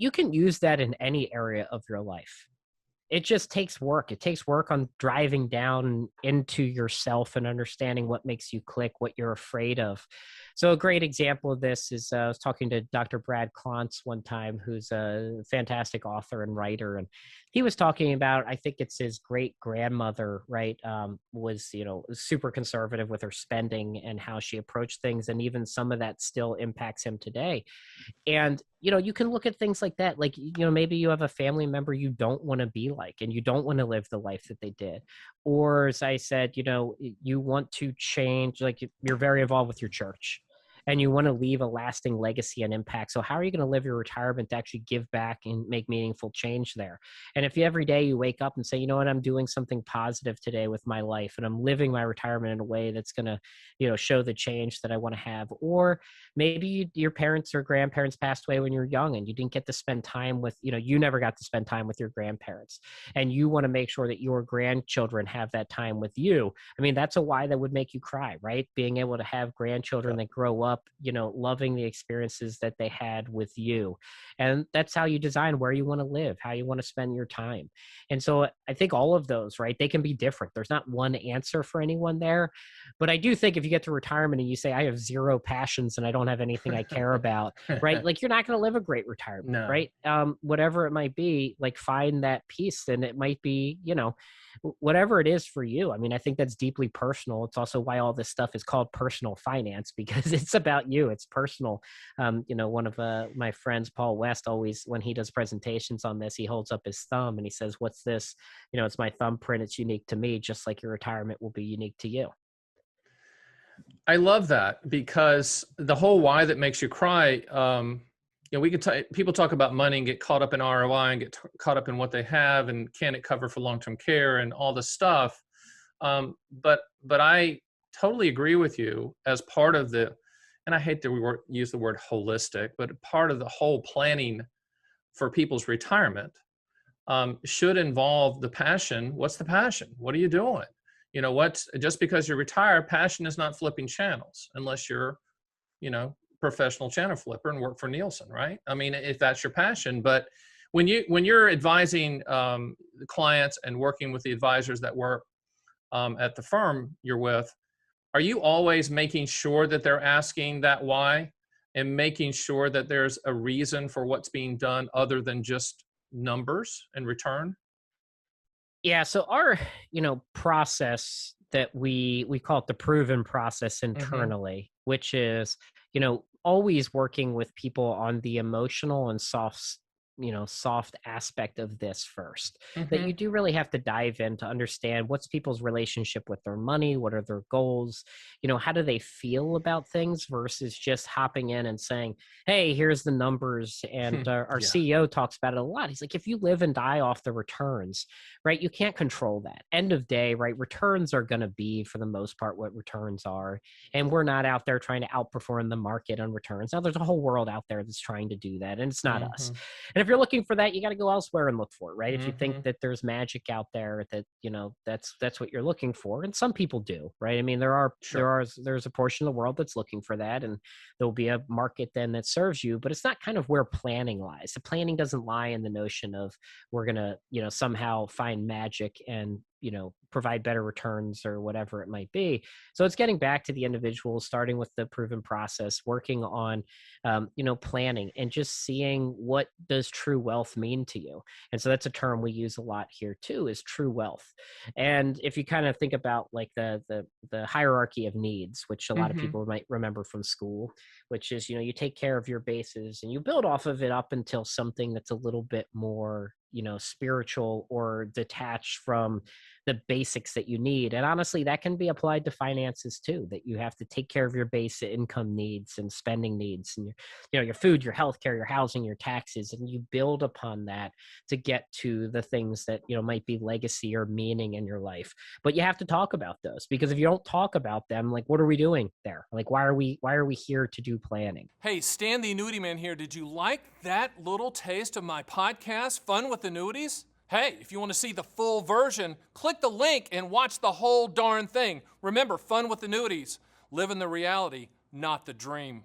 you can use that in any area of your life. It just takes work. It takes work on driving down into yourself and understanding what makes you click, what you're afraid of. So a great example of this is I was talking to Dr. Brad Klontz one time, who's a fantastic author and writer, and he was talking about, I think it's his great grandmother, right? Was, super conservative with her spending and how she approached things, and even some of that still impacts him today. And, you can look at things like that. Like, maybe you have a family member you don't want to be like, and you don't want to live the life that they did. Or as I said, you want to change, like you're very involved with your church and you want to leave a lasting legacy and impact. So how are you going to live your retirement to actually give back and make meaningful change there? And if every day you wake up and say, you know what, I'm doing something positive today with my life and I'm living my retirement in a way that's going to, show the change that I want to have. Or maybe your parents or grandparents passed away when you were young and you didn't get to spend time with, you never got to spend time with your grandparents, and you want to make sure that your grandchildren have that time with you. I mean, that's a why that would make you cry, right? Being able to have grandchildren that grow up, loving the experiences that they had with you. And that's how you design where you want to live, how you want to spend your time. And so I think all of those, right, they can be different. There's not one answer for anyone there. But I do think if you get to retirement and you say, I have zero passions and I don't have anything I care about, right? Like, you're not going to live a great retirement, No. right? Whatever it might be, like, find that peace. And it might be, whatever it is for you. I mean, I think that's deeply personal. It's also why all this stuff is called personal finance, because it's about you. It's personal. One of my friends, Paul West, always, when he does presentations on this, he holds up his thumb and he says, what's this? It's my thumbprint. It's unique to me, just like your retirement will be unique to you. I love that, because the whole why that makes you cry, we could people talk about money and get caught up in ROI and get caught up in what they have and can it cover for long-term care and all this stuff. But I totally agree with you, as part of the, and I hate to use the word holistic, but part of the whole planning for people's retirement should involve the passion. What's the passion? What are you doing? Just because you're retired, passion is not flipping channels, unless you're, professional channel flipper and work for Nielsen, right? I mean, if that's your passion. But when you're advising the clients and working with the advisors that work at the firm you're with, are you always making sure that they're asking that why and making sure that there's a reason for what's being done other than just numbers and return? Yeah. So our, process that we call it the proven process internally, which is, always working with people on the emotional and soft aspect of this first, that you do really have to dive in to understand what's people's relationship with their money, what are their goals, how do they feel about things, versus just hopping in and saying, hey, here's the numbers. And our Yeah. CEO talks about it a lot. He's like, if you live and die off the returns, right, you can't control that. End of day, right, returns are going to be, for the most part, what returns are. And we're not out there trying to outperform the market on returns. Now, there's a whole world out there that's trying to do that, and it's not us. And if you're looking for that, you got to go elsewhere and look for it, right? If you think that there's magic out there, that that's what you're looking for, and some people do, right? I mean, there's a portion of the world that's looking for that, and there'll be a market then that serves you. But it's not kind of where planning lies. The planning doesn't lie in the notion of we're gonna somehow find magic and provide better returns or whatever it might be. So it's getting back to the individual, starting with the proven process, working on, planning, and just seeing what does true wealth mean to you. And so that's a term we use a lot here too, is true wealth. And if you kind of think about like the hierarchy of needs, which a lot of people might remember from school, which is, you take care of your bases and you build off of it up until something that's a little bit more spiritual or detached from the basics that you need. And honestly, that can be applied to finances too, that you have to take care of your basic income needs and spending needs and your food, your healthcare, your housing, your taxes, and you build upon that to get to the things that might be legacy or meaning in your life. But you have to talk about those, because if you don't talk about them, like, what are we doing there? Like, why are we here to do planning? Hey, Stan the Annuity Man here. Did you like that little taste of my podcast, Fun with Annuities? Hey, if you want to see the full version, click the link and watch the whole darn thing. Remember, Fun with Annuities. Living the reality, not the dream.